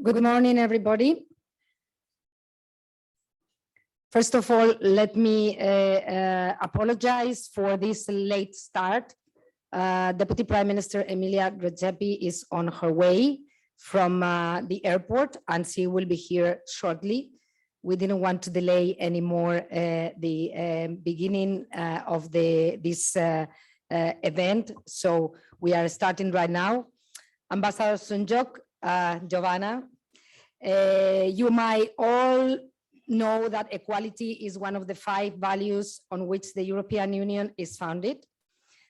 Good morning, everybody. First of all, let me apologize for this late start. Deputy Prime Minister Emilia Grzepi is on her way from the airport and she will be here shortly. We didn't want to delay anymore the beginning of this event, so we are starting right now. Ambassador Sunjok, Giovanna, you might all know that equality is one of the 5 values on which the European Union is founded.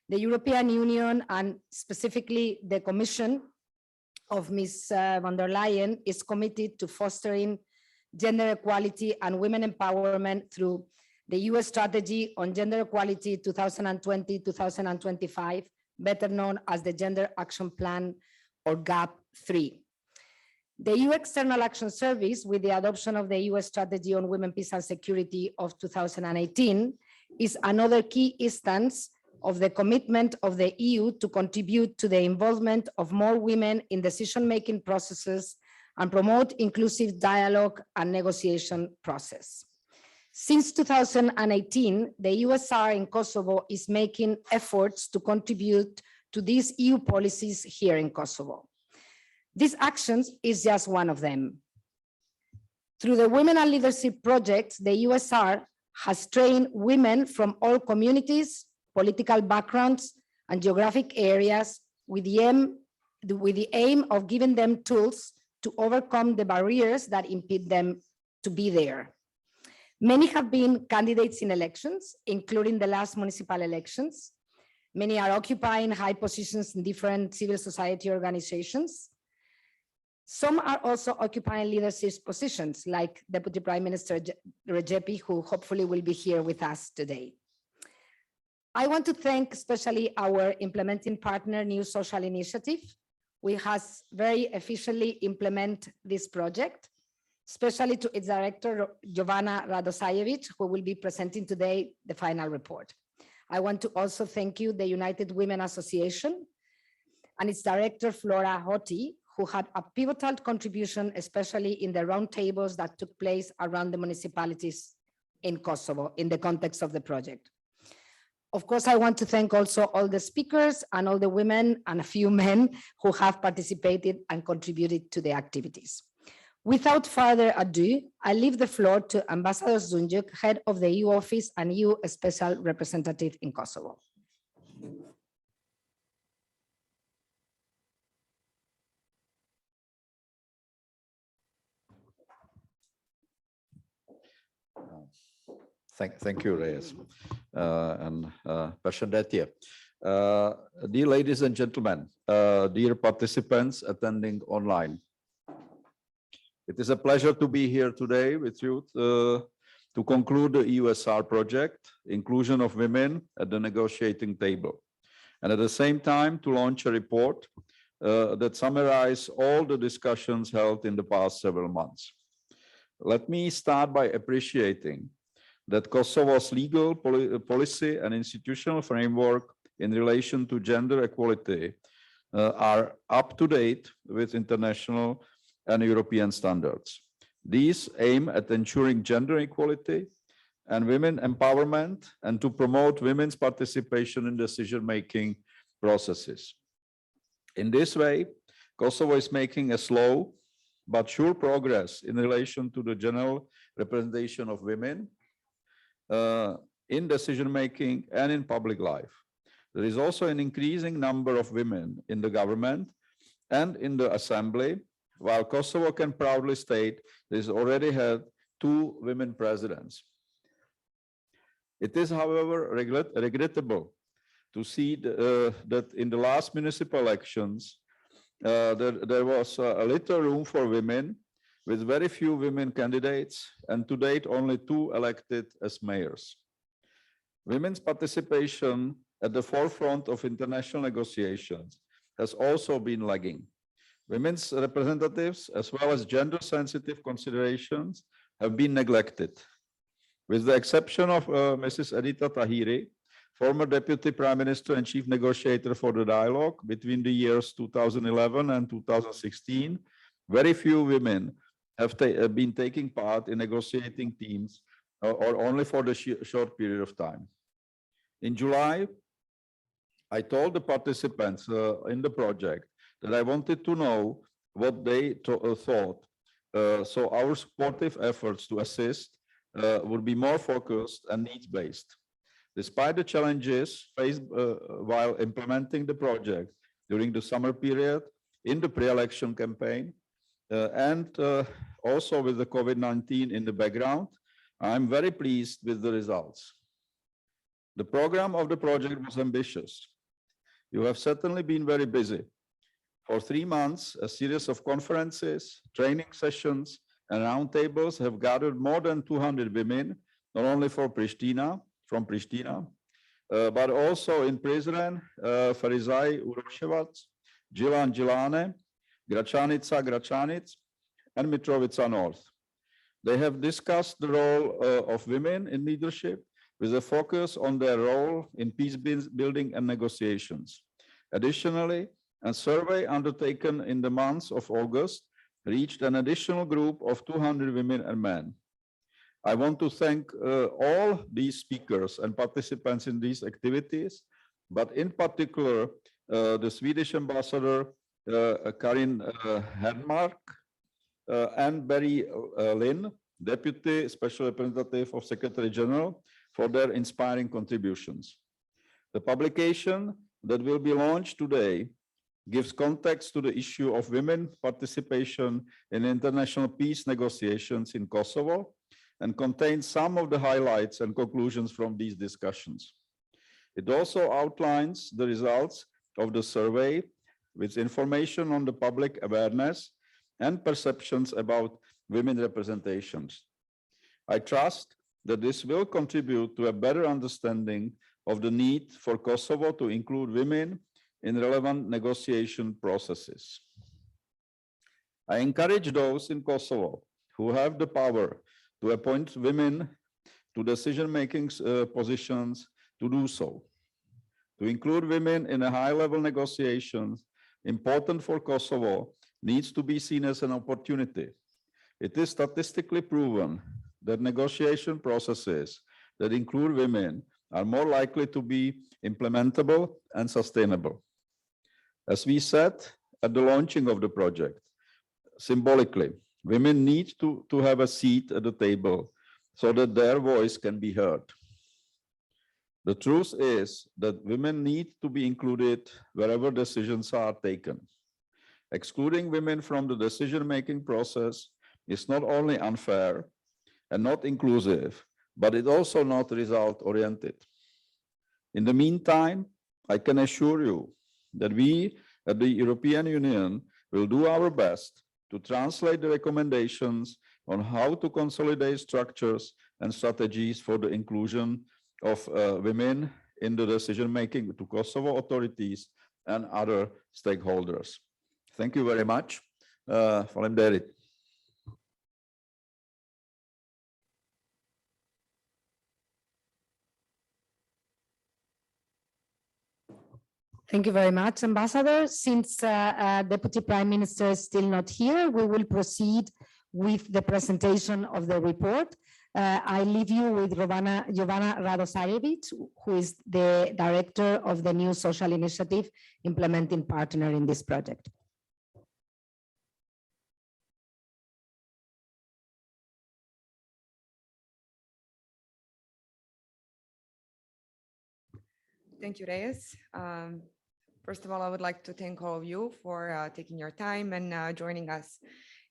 The European Union, and specifically the Commission of Ms. von der Leyen, is committed to fostering gender equality and women empowerment through the US Strategy on Gender Equality 2020-2025, better known as the Gender Action Plan, or GAP3. The EU External Action Service, with the adoption of the US Strategy on Women, Peace and Security of 2018, is another key instance of the commitment of the EU to contribute to the involvement of more women in decision-making processes and promote inclusive dialogue and negotiation process. Since 2018, the USR in Kosovo is making efforts to contribute to these EU policies here in Kosovo. These actions is just one of them. Through the Women and Leadership projects, the USR has trained women from all communities, political backgrounds, and geographic areas with the aim of giving them tools to overcome the barriers that impede them to be there. Many have been candidates in elections, including the last municipal elections. Many are occupying high positions in different civil society organizations. Some are also occupying leadership positions, like Deputy Prime Minister Grzepi, who hopefully will be here with us today. I want to thank especially our implementing partner, New Social Initiative, which has very efficiently implemented this project, especially to its director, Giovanna Radosajewicz, who will be presenting today the final report. I want to also thank you, the United Women Association, and its director, Flora Hoti, who had a pivotal contribution, especially in the roundtables that took place around the municipalities in Kosovo in the context of the project. Of course, I want to thank also all the speakers and all the women and a few men who have participated and contributed to the activities. Without further ado, I leave the floor to Ambassador Sunjok, head of the EU office and EU special representative in Kosovo. Thank you, Reyes, and Pashadetia. Dear ladies and gentlemen, dear participants attending online, it is a pleasure to be here today with you to conclude the EUSR project, inclusion of women at the negotiating table, and at the same time to launch a report that summarizes all the discussions held in the past several months. Let me start by appreciating that Kosovo's legal policy and institutional framework in relation to gender equality are up to date with international and European standards. These aim at ensuring gender equality and women empowerment and to promote women's participation in decision-making processes. In this way, Kosovo is making a slow but sure progress in relation to the general representation of women in decision-making and in public life. There is also an increasing number of women in the government and in the assembly, while Kosovo can proudly state it has already had 2 women presidents. It is, however, regrettable to see that in the last municipal elections, there was a little room for women, with very few women candidates, and to date only 2 elected as mayors. Women's participation at the forefront of international negotiations has also been lagging. Women's representatives, as well as gender-sensitive considerations, have been neglected. With the exception of Mrs. Edita Tahiri, former Deputy Prime Minister and Chief Negotiator for the dialogue between the years 2011 and 2016, Very few women have been taking part in negotiating teams or only for the short period of time. In July, I told the participants in the project that I wanted to know what they thought. So our supportive efforts to assist would be more focused and needs-based. Despite the challenges faced while implementing the project during the summer period, in the pre-election campaign, and also with the COVID-19 in the background, I'm very pleased with the results. The program of the project was ambitious. You have certainly been very busy. For 3 months, a series of conferences, training sessions, and roundtables have gathered more than 200 women, not only from Pristina, but also in Prizren, Ferizaj Uroševac, Džilan Džilane, Gračanica, and Mitrovica North. They have discussed the role of women in leadership with a focus on their role in peace building and negotiations. Additionally, a survey undertaken in the month of August reached an additional group of 200 women and men. I want to thank all these speakers and participants in these activities, but in particular, the Swedish ambassador, Karin Hedmark, and Barry Lynn, Deputy Special Representative of Secretary General, for their inspiring contributions. The publication that will be launched today gives context to the issue of women participation in international peace negotiations in Kosovo and contains some of the highlights and conclusions from these discussions. It also outlines the results of the survey with information on the public awareness and perceptions about women representations. I trust that this will contribute to a better understanding of the need for Kosovo to include women in relevant negotiation processes. I encourage those in Kosovo who have the power to appoint women to decision-making positions to do so. To include women in a high-level negotiations important for Kosovo needs to be seen as an opportunity. It is statistically proven that negotiation processes that include women are more likely to be implementable and sustainable. As we said at the launching of the project, symbolically, women need to have a seat at the table so that their voice can be heard. The truth is that women need to be included wherever decisions are taken. Excluding women from the decision-making process is not only unfair and not inclusive, but it's also not result-oriented. In the meantime, I can assure you that we at the European Union will do our best to translate the recommendations on how to consolidate structures and strategies for the inclusion of women in the decision-making to Kosovo authorities and other stakeholders. Thank you very much. Faleminderit. Thank you very much, Ambassador. Since Deputy Prime Minister is still not here, we will proceed with the presentation of the report. I leave you with Jovana Radosarevic, who is the Director of the new social initiative implementing partner in this project. Thank you, Reyes. First of all, I would like to thank all of you for taking your time and joining us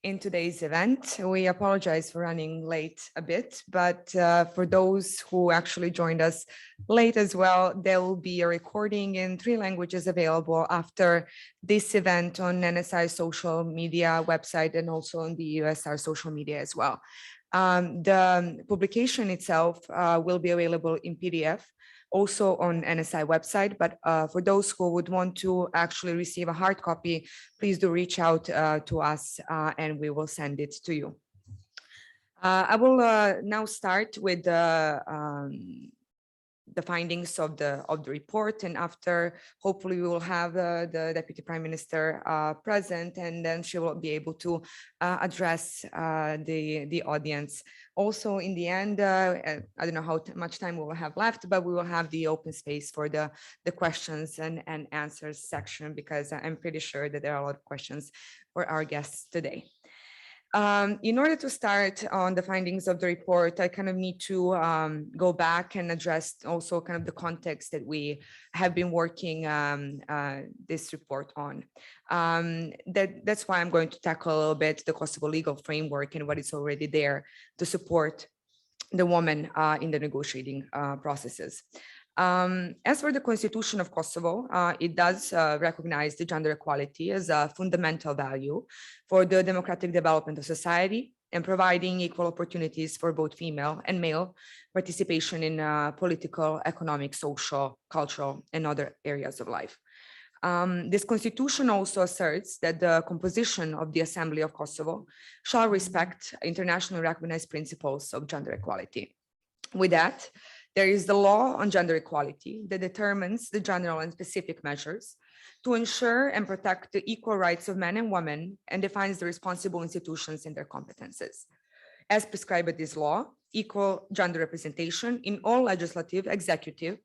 in today's event. We apologize for running late a bit, but for those who actually joined us late as well, there will be a recording in 3 languages available after this event on NSI social media website and also on the USR social media as well. The publication itself will be available in PDF, also on NSI website, but for those who would want to actually receive a hard copy, please do reach out to us and we will send it to you. I will now start with the the findings of the report, and after, hopefully we will have the Deputy Prime Minister present, and then she will be able to address the audience. Also, in the end, I don't know how much time we will have left, but we will have the open space for the questions and answers section, because I'm pretty sure that there are a lot of questions for our guests today. In order to start on the findings of the report, I kind of need to go back and address also kind of the context that we have been working this report on. That's why I'm going to tackle a little bit the Kosovo legal framework and what is already there to support the woman in the negotiating processes. As for the Constitution of Kosovo, it does recognize the gender equality as a fundamental value for the democratic development of society and providing equal opportunities for both female and male participation in political, economic, social, cultural, and other areas of life. This constitution also asserts that the composition of the Assembly of Kosovo shall respect internationally recognized principles of gender equality. With that, there is the law on gender equality that determines the general and specific measures to ensure and protect the equal rights of men and women and defines the responsible institutions and their competences. As prescribed by this law, equal gender representation in all legislative, executive,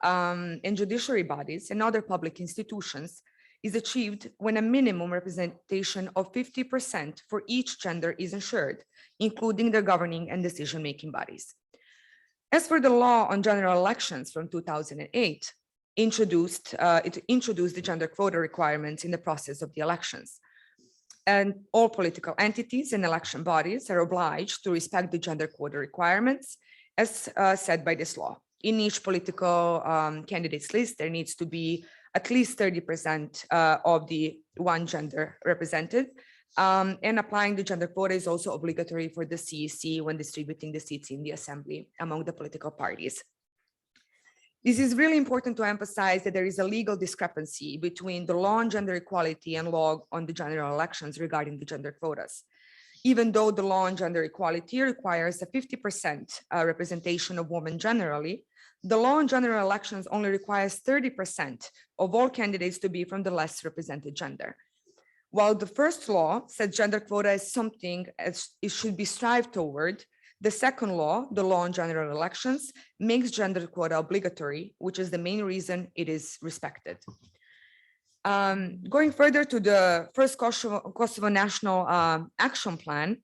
and judiciary bodies and other public institutions is achieved when a minimum representation of 50% for each gender is ensured, including the governing and decision-making bodies. As for the law on general elections from 2008, it introduced the gender quota requirements in the process of the elections. And all political entities and election bodies are obliged to respect the gender quota requirements as said by this law. In each political candidates list, there needs to be at least 30% of the one gender represented. And applying the gender quota is also obligatory for the CEC when distributing the seats in the assembly among the political parties. This is really important to emphasize that there is a legal discrepancy between the law on gender equality and law on the general elections regarding the gender quotas. Even though the law on gender equality requires a 50% representation of women generally, the law on general elections only requires 30% of all candidates to be from the less represented gender. While the first law said gender quota is something as it should be strived toward, the second law, the law on general elections, makes gender quota obligatory, which is the main reason it is respected. Going further to the first Kosovo National Action Plan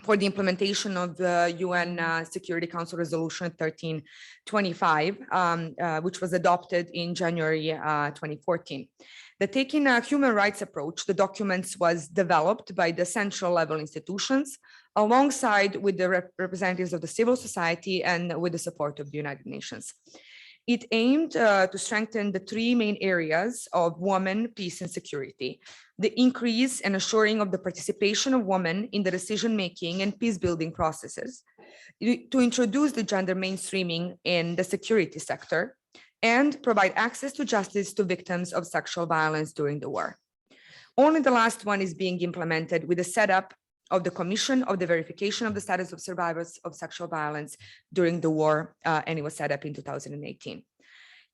for the implementation of the UN Security Council Resolution 1325, which was adopted in January 2014. Taking a human rights approach, the documents was developed by the central level institutions alongside with the representatives of the civil society and with the support of the United Nations. It aimed to strengthen the three main areas of women, peace, and security: the increase and assuring of the participation of women in the decision-making and peace-building processes, to introduce the gender mainstreaming in the security sector, and provide access to justice to victims of sexual violence during the war. Only the last one is being implemented with the setup of the Commission of the Verification of the Status of Survivors of Sexual Violence during the war, and it was set up in 2018.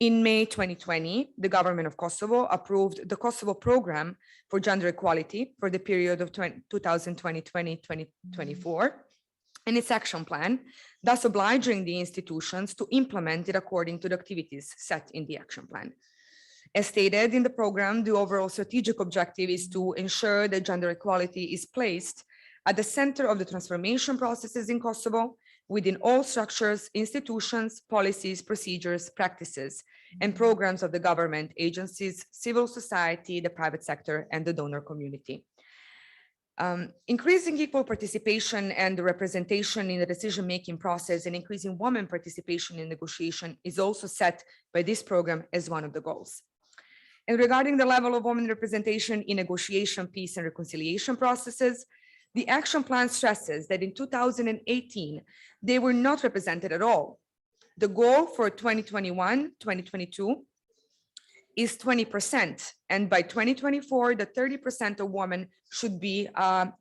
In May 2020, the government of Kosovo approved the Kosovo Program for Gender Equality for the period of 2020-2024 and its action plan, thus obliging the institutions to implement it according to the activities set in the action plan. As stated in the program, the overall strategic objective is to ensure that gender equality is placed at the center of the transformation processes in Kosovo within all structures, institutions, policies, procedures, practices, and programs of the government, agencies, civil society, the private sector, and the donor community. Increasing equal participation and representation in the decision-making process and increasing women participation in negotiation is also set by this program as one of the goals. And regarding the level of women representation in negotiation, peace, and reconciliation processes, the action plan stresses that in 2018, they were not represented at all. The goal for 2021-2022 is 20%. And by 2024, the 30% of women should be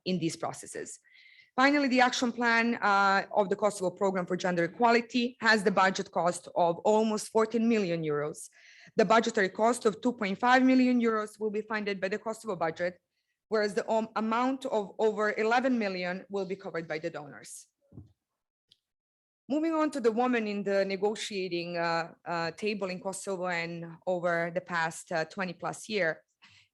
in these processes. Finally, the action plan of the Kosovo Program for Gender Equality has the budget cost of almost 14 million euros. The budgetary cost of 2.5 million euros will be funded by the Kosovo budget, whereas the amount of over 11 million will be covered by the donors. Moving on to the woman in the negotiating table in Kosovo and over the past 20 plus year,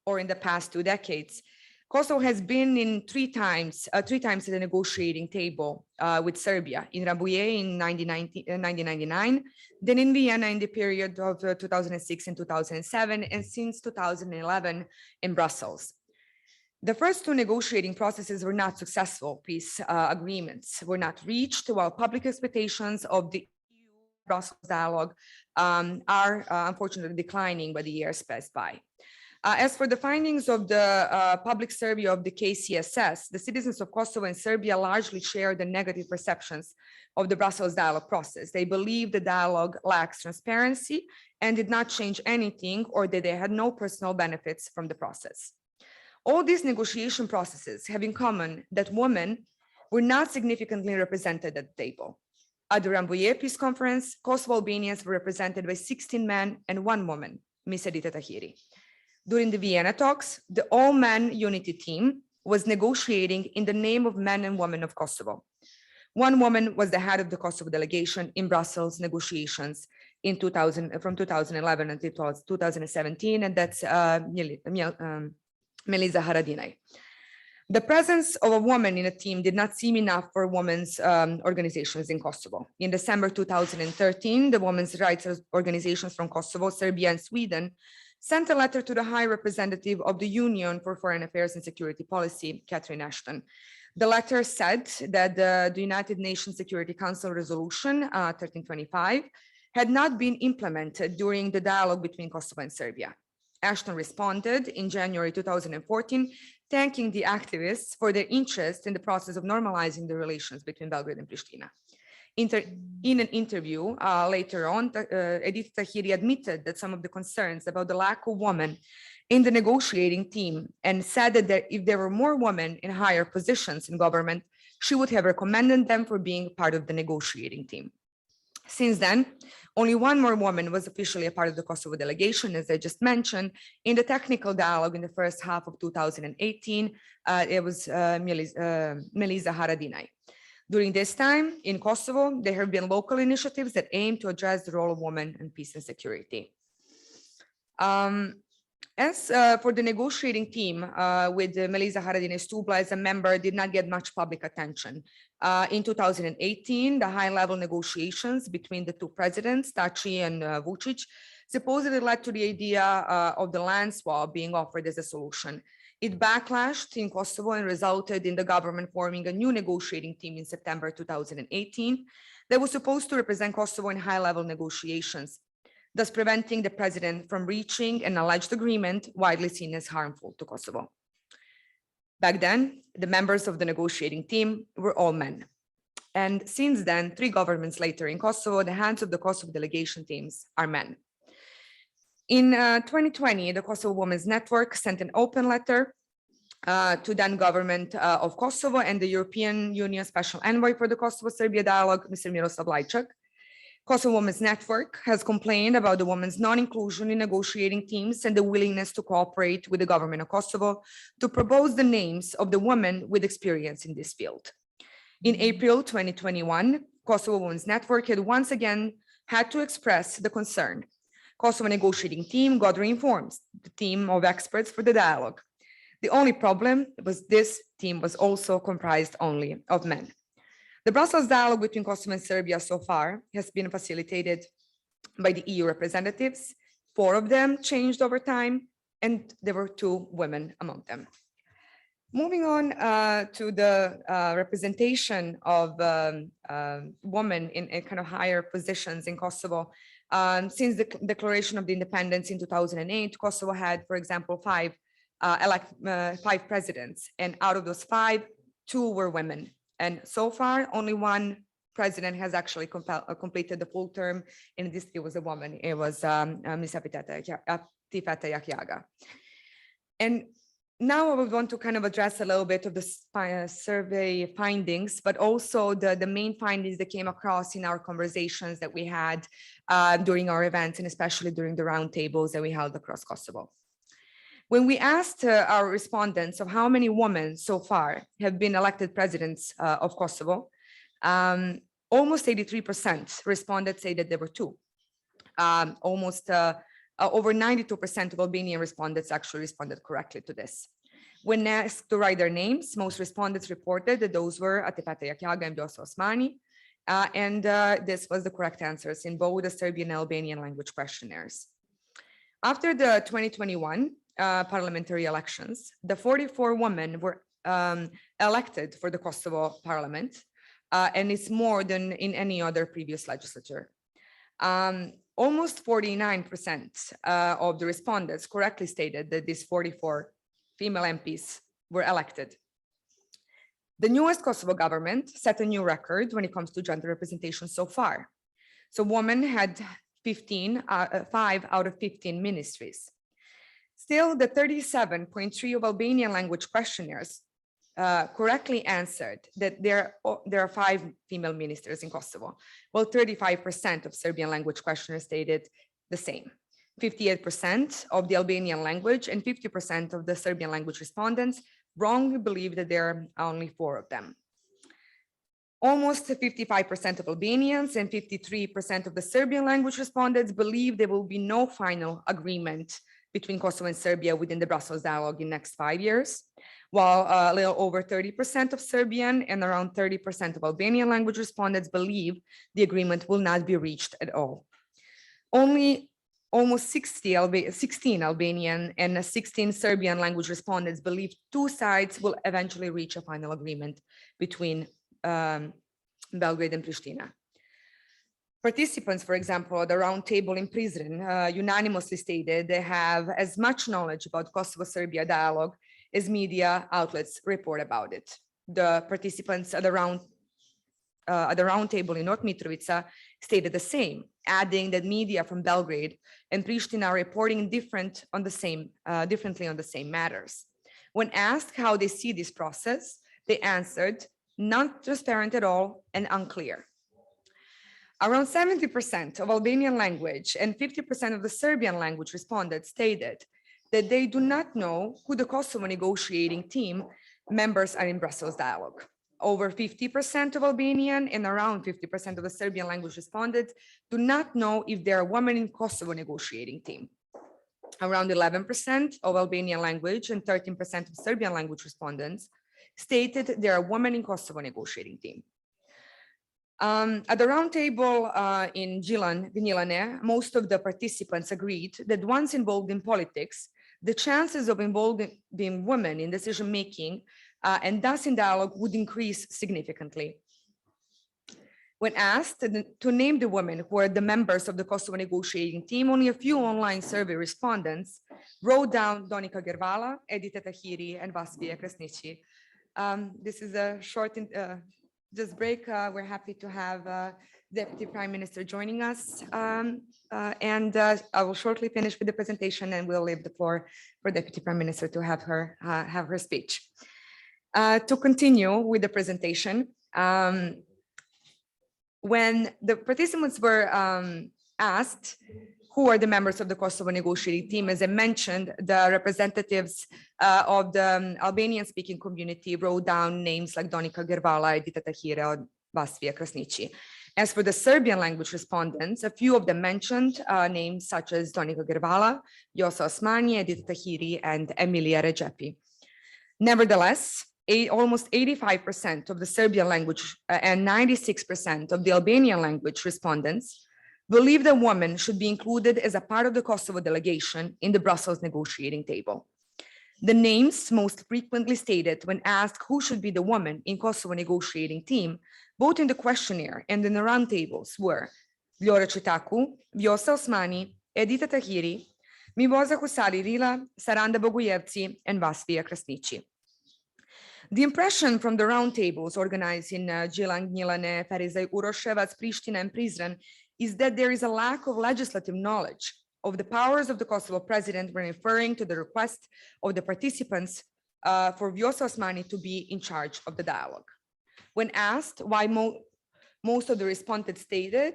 or in the past 2 decades, Kosovo has been in three times at the negotiating table with Serbia, in Rambouillet in 1999, then in Vienna in the period of 2006 and 2007, and since 2011 in Brussels. The first 2 negotiating processes were not successful. Peace agreements were not reached, while public expectations of the EU-Brussels dialogue are unfortunately declining by the years passed by. As for the findings of the public survey of the KCSS, the citizens of Kosovo and Serbia largely share the negative perceptions of the Brussels dialogue process. They believe the dialogue lacks transparency and did not change anything, or that they had no personal benefits from the process. All these negotiation processes have in common that women were not significantly represented at the table. At the Rambouillet Peace Conference, Kosovo Albanians were represented by 16 men and 1 woman, Ms. Edita Tahiri. During the Vienna talks, the all-men unity team was negotiating in the name of men and women of Kosovo. 1 woman was the head of the Kosovo delegation in Brussels negotiations in from 2011 until 2017, and that's Melisa Haradinaj. The presence of a woman in a team did not seem enough for women's organizations in Kosovo. In December 2013, the women's rights organizations from Kosovo, Serbia, and Sweden sent a letter to the High Representative of the Union for Foreign Affairs and Security Policy, Catherine Ashton. The letter said that the United Nations Security Council Resolution 1325 had not been implemented during the dialogue between Kosovo and Serbia. Ashton responded in January 2014, thanking the activists for their interest in the process of normalizing the relations between Belgrade and Pristina. In an interview later on, Edita Tahiri admitted that some of the concerns about the lack of women in the negotiating team, and said that if there were more women in higher positions in government, she would have recommended them for being part of the negotiating team. Since then, only 1 more woman was officially a part of the Kosovo delegation, as I just mentioned. In the technical dialogue in the first half of 2018, it was Melisa Haradinaj. During this time in Kosovo, there have been local initiatives that aim to address the role of women in peace and security. As for the negotiating team with Melisa Haradinaj Stubla as a member did not get much public attention. In 2018, the high-level negotiations between the 2 presidents, Taci and Vučić, supposedly led to the idea of the land swap being offered as a solution. It backlashed in Kosovo and resulted in the government forming a new negotiating team in September 2018 that was supposed to represent Kosovo in high-level negotiations, thus preventing the president from reaching an alleged agreement widely seen as harmful to Kosovo. Back then, the members of the negotiating team were all men. And since then, 3 governments later in Kosovo, the heads of the Kosovo delegation teams are men. In 2020, the Kosovo Women's Network sent an open letter to then government of Kosovo and the European Union Special Envoy for the Kosovo-Serbia dialogue, Mr. Miroslav Lajčák. Kosovo Women's Network has complained about the women's non-inclusion in negotiating teams and the willingness to cooperate with the government of Kosovo to propose the names of the women with experience in this field. In April 2021, Kosovo Women's Network had once again had to express the concern. Kosovo negotiating team got reinformed, the team of experts for the dialogue. The only problem was this team was also comprised only of men. The Brussels dialogue between Kosovo and Serbia so far has been facilitated by the EU representatives. 4 of them changed over time, and there were 2 women among them. Moving on to the representation of women in kind of higher positions in Kosovo. Since the declaration of the independence in 2008, Kosovo had, for example, 5 presidents, and out of those 5, 2 were women. And so far, only 1 president has actually completed the full term. In this, it was a woman. It was Ms. Tifeta Yakiaga. And Now I would want to kind of address a little bit of the survey findings, but also the main findings that came across in our conversations that we had during our events, and especially during the roundtables that we held across Kosovo. When we asked our respondents of how many women so far have been elected presidents of Kosovo, almost 83% responded say that there were two. Over 92% of Albanian respondents actually responded correctly to this. When asked to write their names, most respondents reported that those were Atepeta Jakjaga and Vjosa Osmani, and this was the correct answers in both the Serbian and Albanian language questionnaires. After the 2021 parliamentary elections, the 44 women were elected for the Kosovo parliament, and it's more than in any other previous legislature. Almost 49% of the respondents correctly stated that these 44 female MPs were elected. The newest Kosovo government set a new record when it comes to gender representation so far. So women had 5 out of 15 ministries. Still, the 37.3 of Albanian language questionnaires correctly answered that there are 5 female ministers in Kosovo, while 35% of Serbian language questionnaires stated the same. 58% of the Albanian language and 50% of the Serbian language respondents wrongly believe that there are only 4 of them. Almost 55% of Albanians and 53% of the Serbian language respondents believe there will be no final agreement between Kosovo and Serbia within the Brussels dialogue in the next 5 years, while a little over 30% of Serbian and around 30% of Albanian language respondents believe the agreement will not be reached at all. Only almost 16 Albanian and 16 Serbian language respondents believe 2 sides will eventually reach a final agreement between Belgrade and Pristina. Participants, for example, at the roundtable in Prizren unanimously stated they have as much knowledge about Kosovo-Serbia dialogue as media outlets report about it. The participants at the roundtable in North Mitrovica stated the same, adding that media from Belgrade and Pristina are reporting differently on the same matters. When asked how they see this process, they answered, not transparent at all and unclear. Around 70% of Albanian language and 50% of the Serbian language respondents stated that they do not know who the Kosovo negotiating team members are in Brussels dialogue. Over 50% of Albanian and around 50% of the Serbian language respondents do not know if there are women in Kosovo negotiating team. Around 11% of Albanian language and 13% of Serbian language respondents stated there are women in Kosovo negotiating team. At the roundtable in Gnjilane, most of the participants agreed that once involved in politics, the chances of involving women in decision-making and thus in dialogue would increase significantly. When asked to name the women who are the members of the Kosovo negotiating team, only a few online survey respondents wrote down Donika Gervala, Edita Tahiri, and Vasvija Krasniqi. This is a short just break. We're happy to have Deputy Prime Minister joining us. And I will shortly finish with the presentation and we'll leave the floor for Deputy Prime Minister to have her speech. To continue with the presentation, when the participants were asked who are the members of the Kosovo negotiating team, as I mentioned, the representatives of the Albanian-speaking community wrote down names like Donika Gervala, Edita Tahiri, or Vasvija Krasniqi. As for the Serbian language respondents, a few of them mentioned names such as Donika Gervala, Vjosa Osmani, Edita Tahiri, and Emilia Regepi. Nevertheless, almost 85% of the Serbian language and 96% of the Albanian language respondents believe that women should be included as a part of the Kosovo delegation in the Brussels negotiating table. The names most frequently stated when asked who should be the woman in Kosovo negotiating team, both in the questionnaire and in the roundtables, were Vlora Cetaku, Vjosa Osmani, Edita Tahiri, Mivoza Kusali Rila, Saranda Bogujevci, and Vasvija Krasniqi. The impression from the roundtables organized in Gnjilane, Ferizaj Uroševac, Pristina, and Prizren is that there is a lack of legislative knowledge of the powers of the Kosovo president when referring to the request of the participants for Vjosa Osmani to be in charge of the dialogue. When asked why most of the respondents stated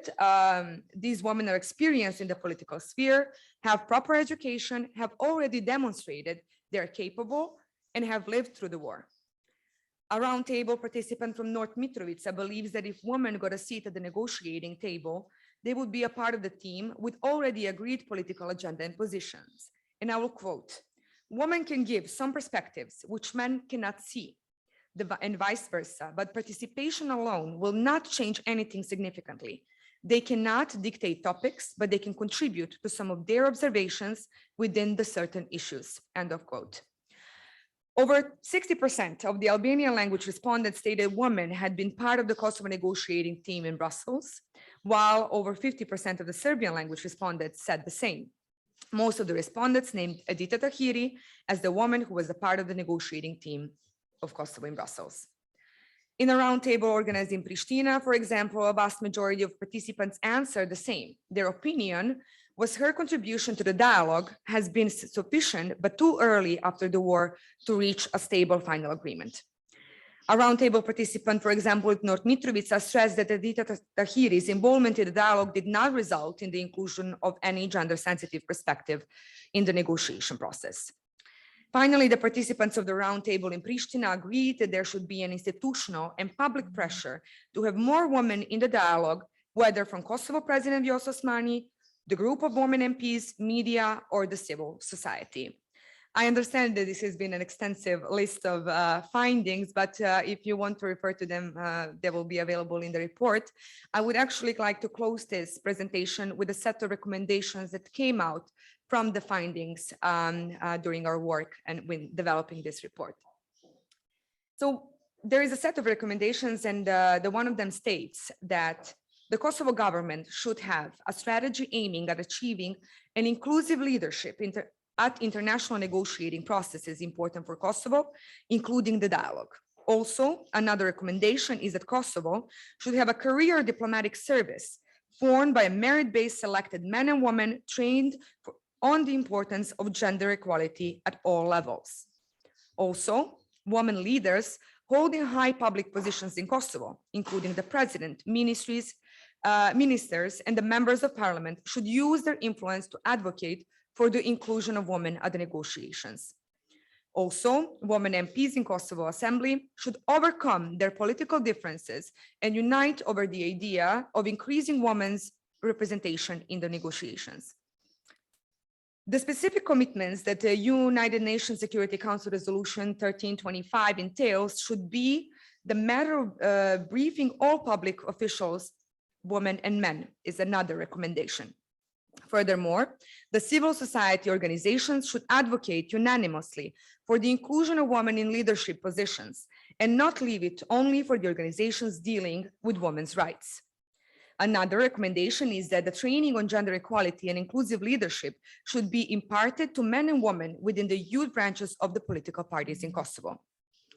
these women are experienced in the political sphere, have proper education, have already demonstrated they are capable and have lived through the war. A roundtable participant from North Mitrovica believes that if women got a seat at the negotiating table, they would be a part of the team with already agreed political agenda and positions. And I will quote, "Women can give some perspectives which men cannot see, and vice versa, but participation alone will not change anything significantly. They cannot dictate topics, but they can contribute to some of their observations within the certain issues," end of quote. Over 60% of the Albanian language respondents stated women had been part of the Kosovo negotiating team in Brussels, while over 50% of the Serbian language respondents said the same. Most of the respondents named Edita Tahiri as the woman who was a part of the negotiating team of Kosovo in Brussels. In a roundtable organized in Pristina, for example, a vast majority of participants answered the same. Their opinion was her contribution to the dialogue has been sufficient, but too early after the war to reach a stable final agreement. A roundtable participant, for example, with North Mitrovica, stressed that Edita Tahiri's involvement in the dialogue did not result in the inclusion of any gender-sensitive perspective in the negotiation process. Finally, the participants of the roundtable in Pristina agreed that there should be an institutional and public pressure to have more women in the dialogue, whether from Kosovo President Vjosa Osmani, the group of women MPs, media, or the civil society. I understand that this has been an extensive list of findings, but if you want to refer to them, they will be available in the report. I would actually like to close this presentation with a set of recommendations that came out from the findings during our work and when developing this report. So there is a set of recommendations, and the one of them states that the Kosovo government should have a strategy aiming at achieving an inclusive leadership at international negotiating processes important for Kosovo, including the dialogue. Also, another recommendation is that Kosovo should have a career diplomatic service formed by a merit-based selected men and women trained on the importance of gender equality at all levels. Also, women leaders holding high public positions in Kosovo, including the president, ministers, and the members of parliament, should use their influence to advocate for the inclusion of women at the negotiations. Also, women MPs in Kosovo Assembly should overcome their political differences and unite over the idea of increasing women's representation in the negotiations. The specific commitments that the United Nations Security Council Resolution 1325 entails should be the matter of briefing all public officials, women and men, is another recommendation. Furthermore, the civil society organizations should advocate unanimously for the inclusion of women in leadership positions and not leave it only for the organizations dealing with women's rights. Another recommendation is that the training on gender equality and inclusive leadership should be imparted to men and women within the youth branches of the political parties in Kosovo.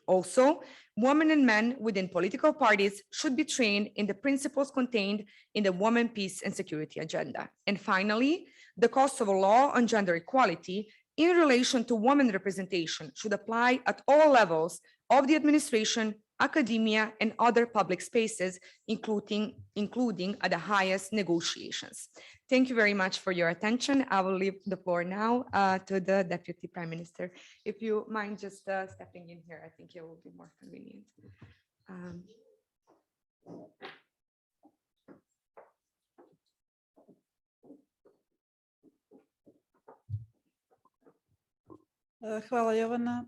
Also, women and men within political parties should be trained in the principles contained in the Women, Peace and Security Agenda. And finally, the Kosovo law on gender equality in relation to women representation should apply at all levels of the administration, academia, and other public spaces, including at the highest negotiations. Thank you very much for your attention. I will leave the floor now to the Deputy Prime Minister. If you mind just stepping in here, I think it will be more convenient. Hvala Jovana.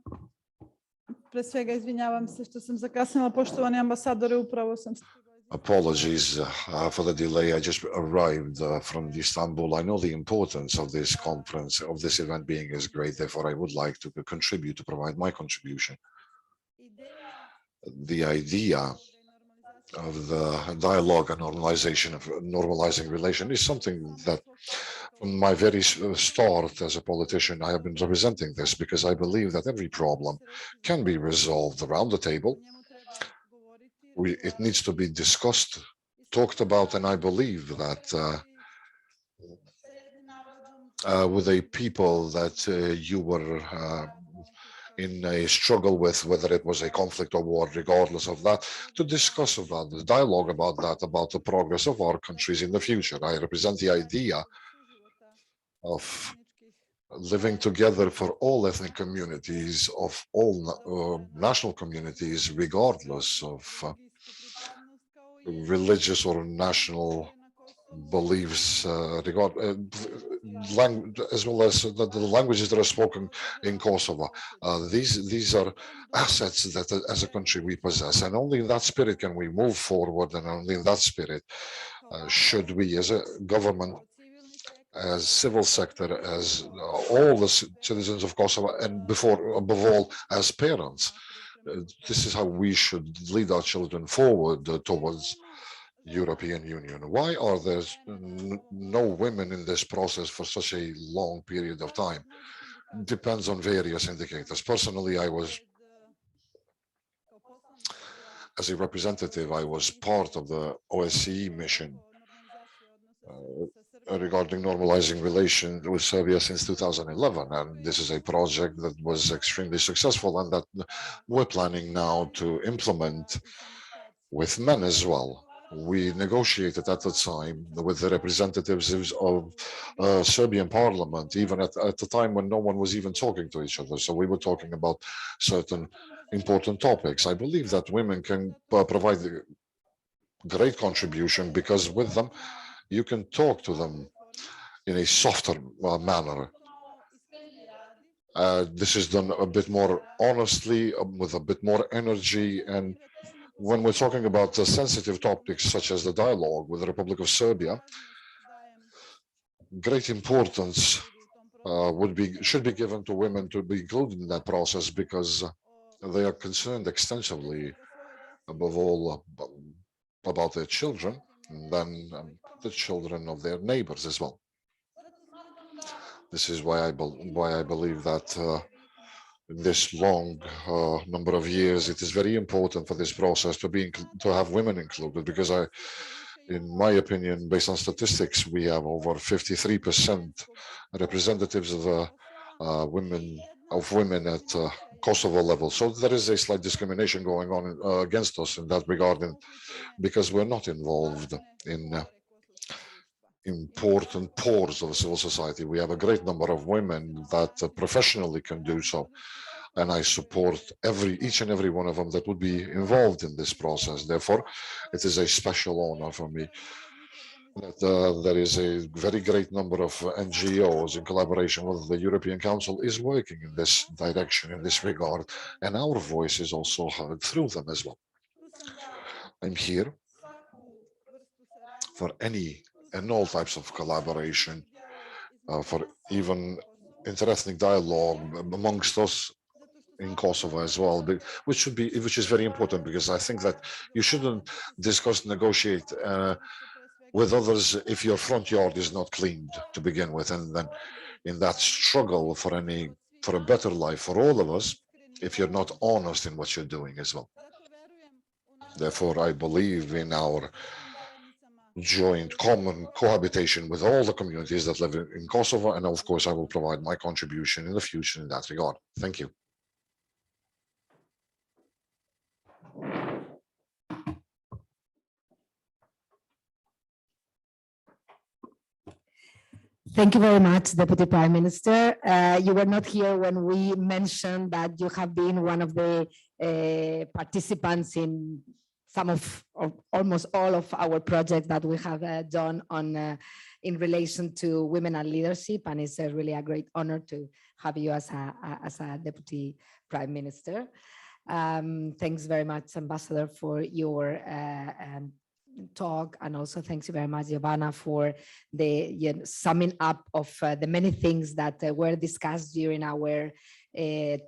Pre svega izvinjavam se što sam zakasnila, poštovani ambasadore, upravo sam stigla. Apologies for the delay. I just arrived from Istanbul. I know the importance of this conference, of this event being as great. Therefore, I would like to contribute, to provide my contribution. The idea of the dialogue and normalizing relation is something that from my very start as a politician, I have been representing this because I believe that every problem can be resolved around the table. It needs to be discussed, talked about, and I believe that with the people that you were in a struggle with, whether it was a conflict or war, regardless of that, to discuss about the dialogue about that, about the progress of our countries in the future. I represent the idea of living together for all ethnic communities, of all national communities, regardless of religious or national beliefs, as well as the languages that are spoken in Kosovo. These are assets that as a country we possess, and only in that spirit can we move forward, and only in that spirit should we as a government, as civil sector, as all the citizens of Kosovo, and above all as parents, this is how we should lead our children forward towards European Union. Why are there no women in this process for such a long period of time? Depends on various indicators. Personally, as a representative, I was part of the OSCE mission regarding normalizing relations with Serbia since 2011. And this is a project that was extremely successful and that we're planning now to implement with men as well. We negotiated at the time with the representatives of Serbian parliament, even at the time when no one was even talking to each other. So we were talking about certain important topics. I believe that women can provide a great contribution because with them, you can talk to them in a softer manner. This is done a bit more honestly, with a bit more energy. And when we're talking about sensitive topics such as the dialogue with the Republic of Serbia, great importance should be given to women to be included in that process because they are concerned extensively, above all, about their children, and then the children of their neighbors as well. This is why I believe that in this long number of years, it is very important for this process to have women included, because in my opinion, based on statistics, we have over 53% representatives of women at Kosovo level. So there is a slight discrimination going on against us in that regard, because we're not involved in important pores of civil society. We have a great number of women that professionally can do so. And I support each and every one of them that would be involved in this process. Therefore, it is a special honor for me that there is a very great number of NGOs in collaboration with the European Council is working in this direction, in this regard, and our voice is also heard through them as well. I'm here for any and all types of collaboration, for even interethnic dialogue amongst us in Kosovo as well, which is very important, because I think that you shouldn't discuss, negotiate with others if your front yard is not cleaned to begin with, and then in that struggle for a better life for all of us, if you're not honest in what you're doing as well. Therefore, I believe in our joint common cohabitation with all the communities that live in Kosovo, and of course I will provide my contribution in the future in that regard. Thank you. Thank you very much, Deputy Prime Minister. You were not here when we mentioned that you have been one of the participants in some of, or almost all of our projects that we have done on in relation to women and leadership, and it's really a great honor to have you as a Deputy Prime Minister. Thanks very much, Ambassador, for your talk, and also thanks you very much, Giovanna, for the summing up of the many things that were discussed during our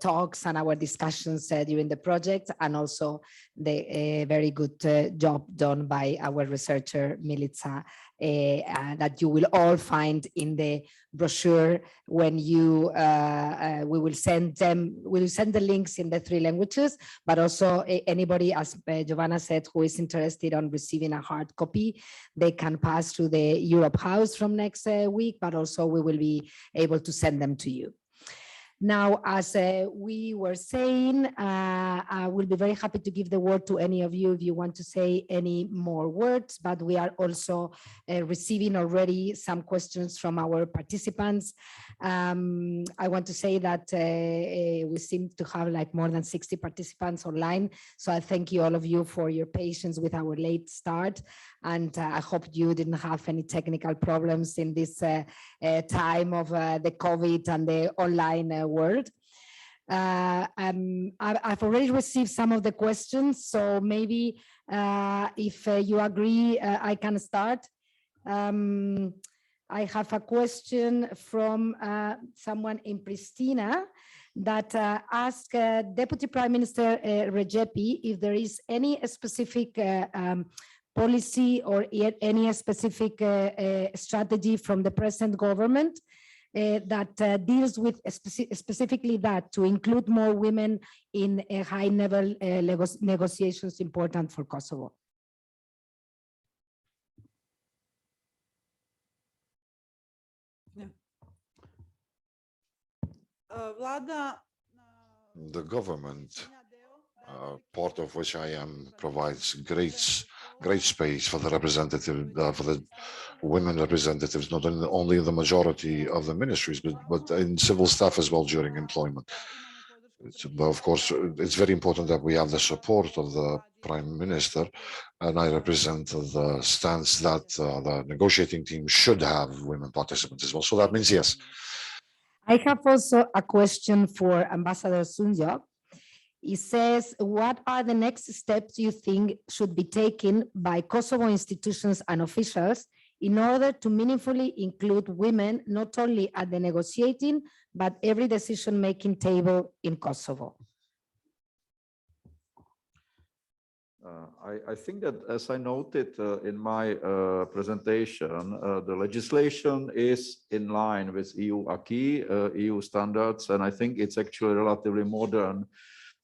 talks and our discussions during the project, and also the very good job done by our researcher Milica that you will all find in the brochure when you we will send the links in the 3 languages, but also anybody, as Giovanna said, who is interested on receiving a hard copy, they can pass through the Europe House from next week, but also we will be able to send them to you. Now, as we were saying, I will be very happy to give the word to any of you if you want to say any more words, but we are also receiving already some questions from our participants. I want to say that we seem to have like more than 60 participants online. So I thank you all of you for your patience with our late start. And I hope you didn't have any technical problems in this time of the COVID and the online world. I've already received some of the questions, so maybe if you agree, I can start. I have a question from someone in Pristina that asked Deputy Prime Minister Regepi if there is any specific policy or any specific strategy from the present government that deals with specifically that to include more women in high-level negotiations important for Kosovo. The government, part of which I am, provides great space for the representative, for the women representatives, not only in the majority of the ministries, but in civil staff as well during employment. But of course, it's very important that we have the support of the Prime Minister, and I represent the stance that the negotiating team should have women participants as well. So that means yes. I have also a question for Ambassador Sunjok. He says, what are the next steps you think should be taken by Kosovo institutions and officials in order to meaningfully include women, not only at the negotiating, but every decision-making table in Kosovo? I think that, as I noted in my presentation, the legislation is in line with EU acquis, EU standards, and I think it's actually relatively modern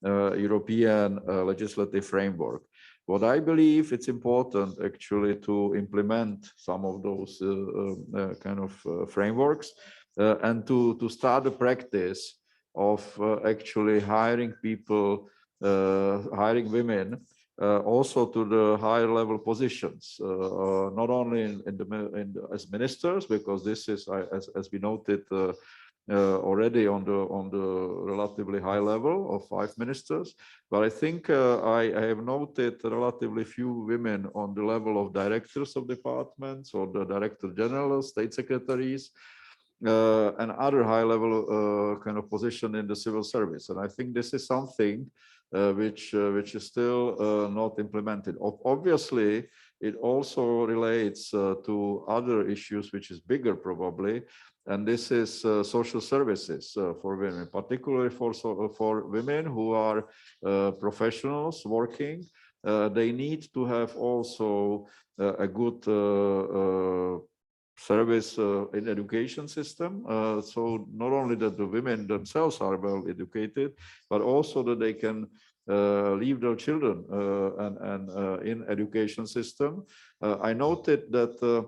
European legislative framework. What I believe it's important actually to implement some of those kind of frameworks and to start the practice of actually hiring people, hiring women also to the higher level positions, not only as ministers, because this is, as we noted, already on the relatively high level of 5 ministers, but I think I have noted relatively few women on the level of directors of departments or the director general, state secretaries, and other high level kind of position in the civil service. And I think this is something which is still not implemented. Obviously, it also relates to other issues, which is bigger probably, and this is social services for women, particularly for women who are professionals working. They need to have also a good service in education system. So not only that the women themselves are well educated, but also that they can leave their children and in education system. I noted that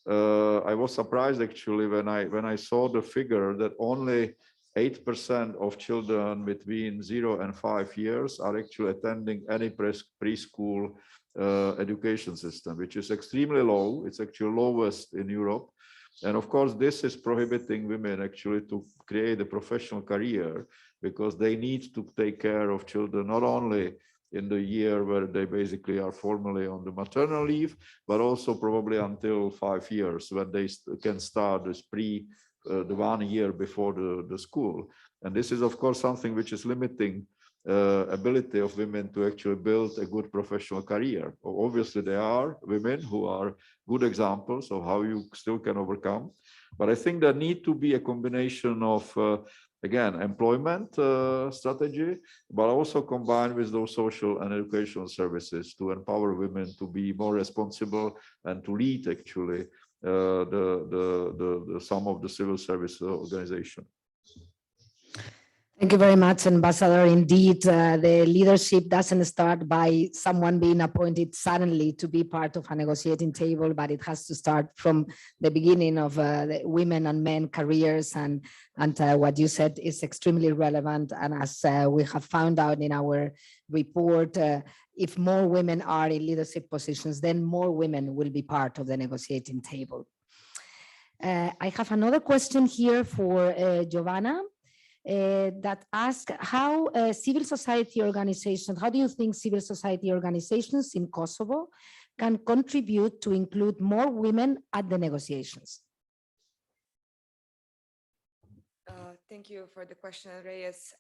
I was surprised actually when I saw the figure that only 8% of children between 0 and 5 years are actually attending any preschool education system, which is extremely low. It's actually lowest in Europe. And of course, this is prohibiting women actually to create a professional career, because they need to take care of children not only in the year where they basically are formally on the maternal leave, but also probably until 5 years when they can start this the 1 year before the school. And this is of course something which is limiting ability of women to actually build a good professional career. Obviously there are women who are good examples of how you still can overcome, But I think there need to be a combination of, again, employment strategy, but also combined with those social and educational services to empower women to be more responsible and to lead actually some of the civil service organization. Thank you very much, Ambassador. Indeed, the leadership doesn't start by someone being appointed suddenly to be part of a negotiating table, but it has to start from the beginning of the women and men careers. And what you said is extremely relevant. And as we have found out in our report, if more women are in leadership positions, then more women will be part of the negotiating table. I have another question here for Giovanna. That ask how civil society organizations, how do you think civil society organizations in Kosovo can contribute to include more women at the negotiations? Thank you for the question, Reyes.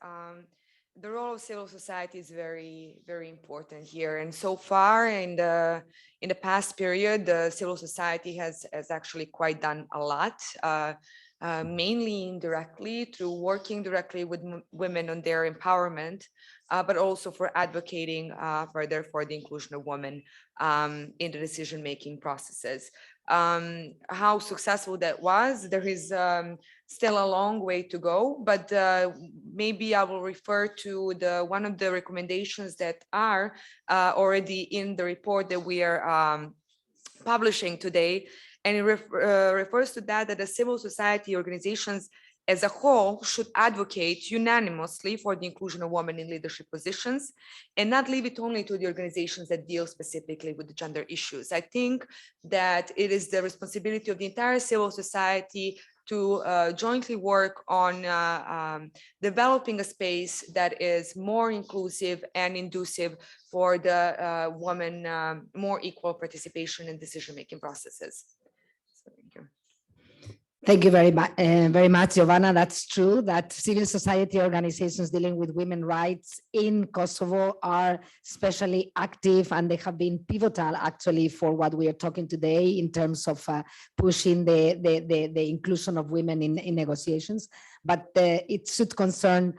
The role of civil society is very, very important here. And so far in the past period, the civil society has actually quite done a lot. Mainly indirectly through working directly with women on their empowerment, but also for advocating further for the inclusion of women in the decision-making processes. How successful that was, there is still a long way to go, but maybe I will refer to one of the recommendations that are already in the report that we are publishing today. And it refers to that the civil society organizations as a whole should advocate unanimously for the inclusion of women in leadership positions and not leave it only to the organizations that deal specifically with the gender issues. I think that it is the responsibility of the entire civil society to jointly work on developing a space that is more inclusive and conducive for the women, more equal participation in decision-making processes. So, thank you. Thank you very much, Giovanna. That's true that civil society organizations dealing with women's rights in Kosovo are especially active, and they have been pivotal actually for what we are talking today in terms of pushing the inclusion of women in negotiations. But it should concern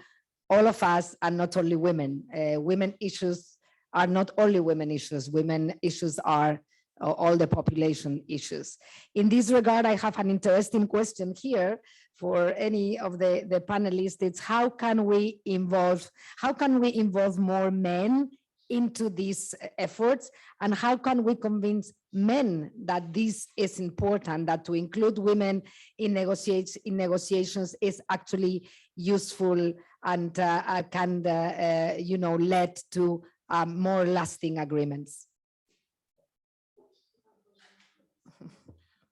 all of us and not only women. Women issues are not only women issues. Women issues are all the population issues. In this regard, I have an interesting question here for any of the panelists. It's how can we involve more men into these efforts, and how can we convince men that this is important, that to include women in negotiations is actually useful and can lead to more lasting agreements?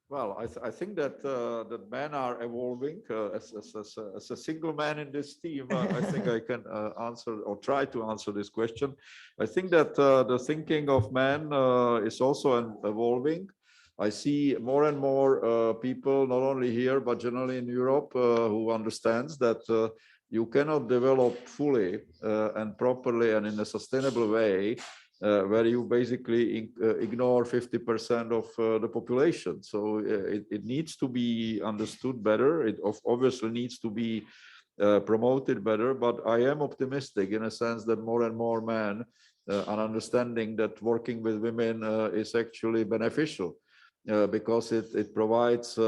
Well, I think that that men are evolving. As a single man in this team, I think I can answer or try to answer this question. I think that the thinking of men is also evolving. I see more and more people, not only here, but generally in Europe, who understands that you cannot develop fully and properly and in a sustainable way where you basically ignore 50% of the population. So it needs to be understood better. It obviously needs to be promoted better, but I am optimistic in a sense that more and more men are understanding that working with women is actually beneficial because it provides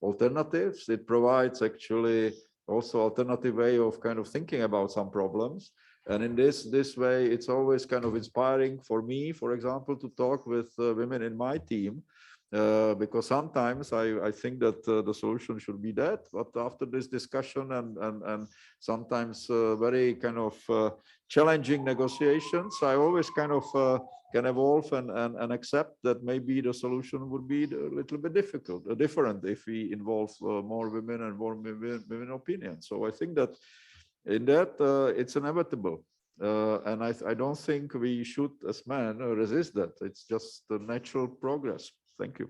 alternatives. It provides actually also alternative way of kind of thinking about some problems. And in this way, it's always kind of inspiring for me, for example, to talk with women in my team, because sometimes I think that the solution should be that. But after this discussion and sometimes very kind of challenging negotiations, I always kind of can evolve and accept that maybe the solution would be a little bit different if we involve more women and more women opinions. So I think that in that, it's inevitable. And I don't think we should, as men, resist that. It's just the natural progress. Thank you.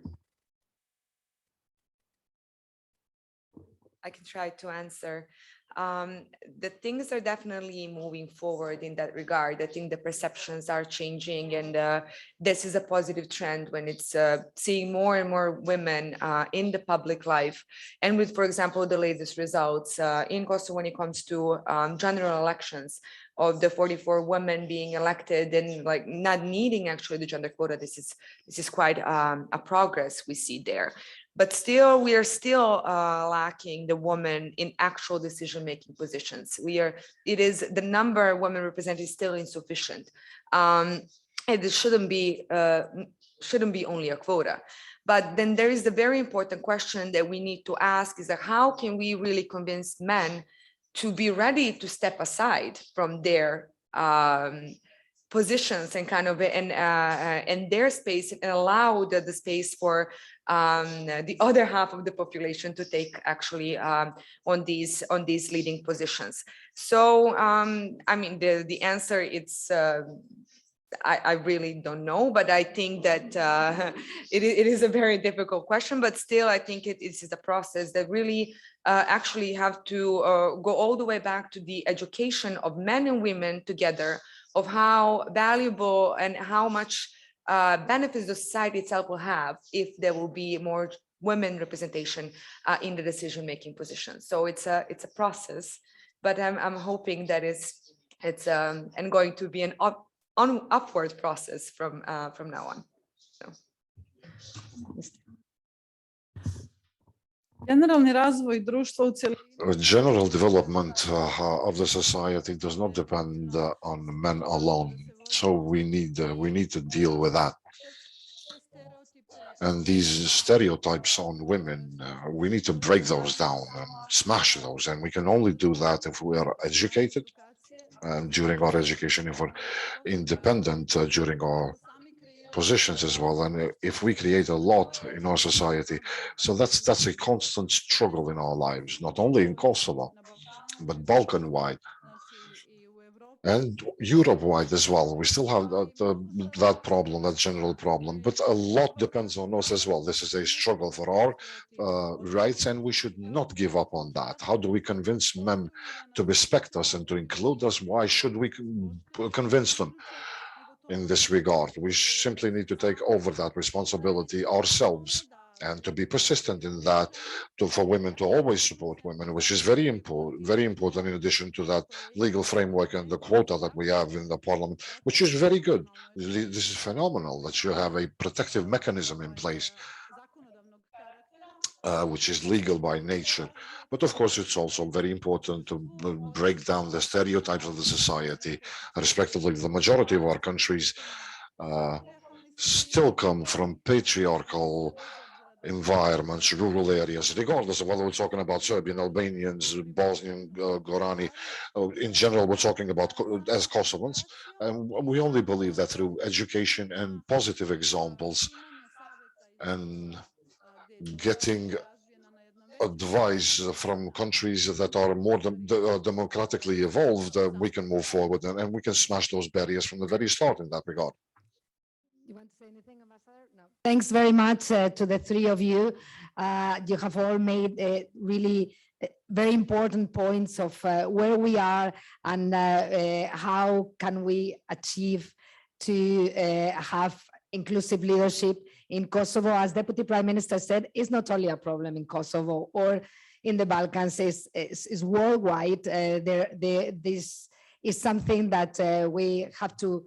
I can try to answer. The things are definitely moving forward in that regard. I think the perceptions are changing, and this is a positive trend when it's seeing more and more women in the public life. And with, for example, the latest results in Kosovo when it comes to general elections, of the 44 women being elected and like not needing actually the gender quota, this is quite a progress we see there. But still, we are still lacking the woman in actual decision-making positions. It is the number of women represented is still insufficient. And it shouldn't be only a quota. But then there is the very important question that we need to ask is that how can we really convince men to be ready to step aside from their positions and kind of and their space and allow the space for the other half of the population to take actually on these leading positions. So I mean the answer it's I really don't know, but I think that it is a very difficult question, but still I think it is a process that really actually have to go all the way back to the education of men and women together, of how valuable and how much benefits the society itself will have if there will be more women representation in the decision-making position. So it's a process, but I'm hoping that it's and going to be an upward process from now on. So. Generalni razvoj društva u cjelini. General development of the society does not depend on men alone. So we need to deal with that. And these stereotypes on women, we need to break those down and smash those. And we can only do that if we are educated during our education, if we're independent during our positions as well, and if we create a lot in our society. So that's a constant struggle in our lives, not only in Kosovo, but Balkan-wide and Europe-wide as well. We still have that problem, that general problem, but a lot depends on us as well. This is a struggle for our rights, and we should not give up on that. How do we convince men to respect us and to include us? Why should we convince them in this regard? We simply need to take over that responsibility ourselves and to be persistent in that, for women to always support women, which is very important in addition to that legal framework and the quota that we have in the parliament, which is very good. This is phenomenal that you have a protective mechanism in place, which is legal by nature. But of course, it's also very important to break down the stereotypes of the society. Respectively, the majority of our countries still come from patriarchal environments, rural areas, regardless of whether we're talking about Serbian, Albanians, Bosnian, Gorani. In general, we're talking about as Kosovans. And we only believe that through education and positive examples and getting advice from countries that are more democratically evolved, we can move forward and we can smash those barriers from the very start in that regard. You want to say anything, Ambassador? No. Thanks very much to the three of you. You have all made really very important points of where we are and how can we achieve to have inclusive leadership in Kosovo. As Deputy Prime Minister said, it's not only a problem in Kosovo or in the Balkans, it's worldwide. This is something that we have to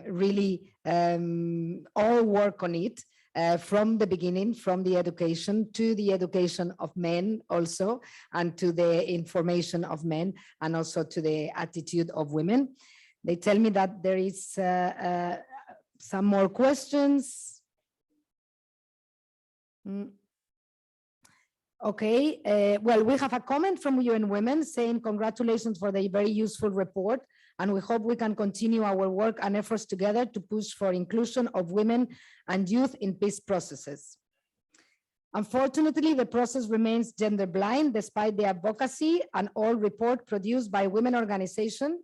really all work on it from the beginning, from the education to the education of men also, and to the information of men, and also to the attitude of women. They tell me that there is some more questions. Okay, well, we have a comment from UN Women saying congratulations for the very useful report, and we hope we can continue our work and efforts together to push for inclusion of women and youth in peace processes. Unfortunately, the process remains gender blind despite the advocacy and all report produced by women organizations,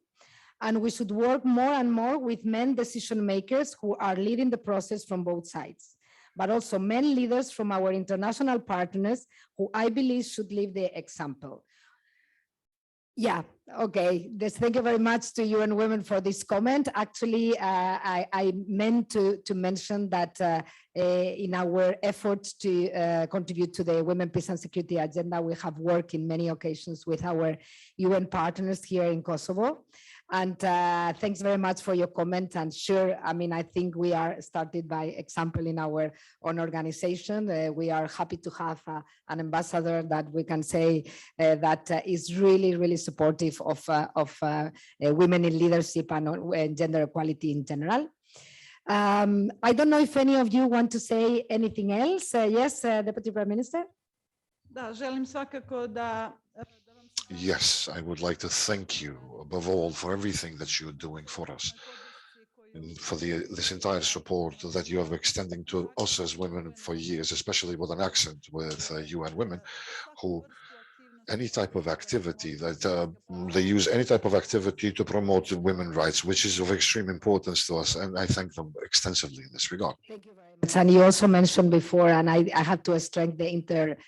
and we should work more and more with men decision makers who are leading the process from both sides, but also men leaders from our international partners who I believe should lead the example. Yeah, okay. Thank you very much to UN Women for this comment. Actually, I meant to mention that in our efforts to contribute to the Women, Peace and Security agenda, we have worked in many occasions with our UN partners here in Kosovo. And thanks very much for your comment. And sure, I mean, I think we are started by example in our own organization. We are happy to have an ambassador that we can say that is really, really supportive of women in leadership and gender equality in general. I don't know if any of you want to say anything else. Yes, Deputy Prime Minister. Da, želim svakako da vam se Yes, I would like to thank you above all for everything that you're doing for us, and for this entire support that you have extending to us as women for years, especially with an accent with UN Women, who any type of activity that they use any type of activity to promote women's rights, which is of extreme importance to us. And I thank them extensively in this regard. Thank you very much. And you also mentioned before, and I have to strengthen the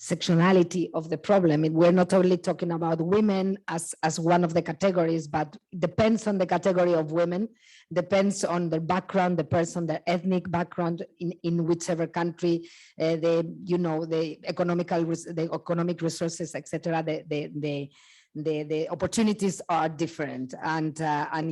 intersectionality of the problem. We're not only talking about women as one of the categories, but depends on the category of women, depends on their background, the person, their ethnic background in whichever country, the economic resources, etc. The opportunities are different, and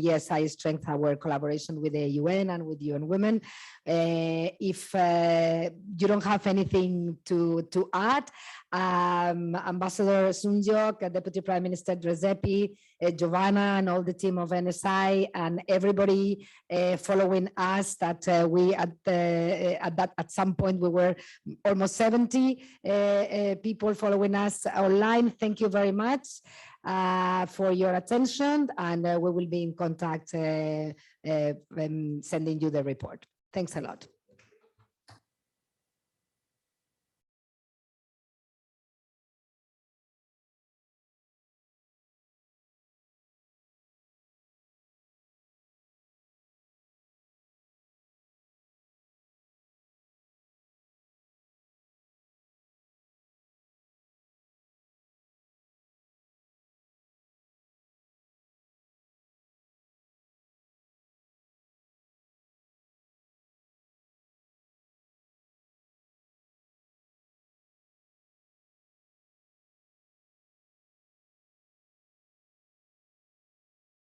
yes, I strengthen our collaboration with the UN and with UN Women. If you don't have anything to add, Ambassador Sunjok, Deputy Prime Minister Drezepi, Giovanna, and all the team of NSI, and everybody following us, that we at some point we were almost 70 people following us online. Thank you very much for your attention, and we will be in contact sending you the report. Thanks a lot.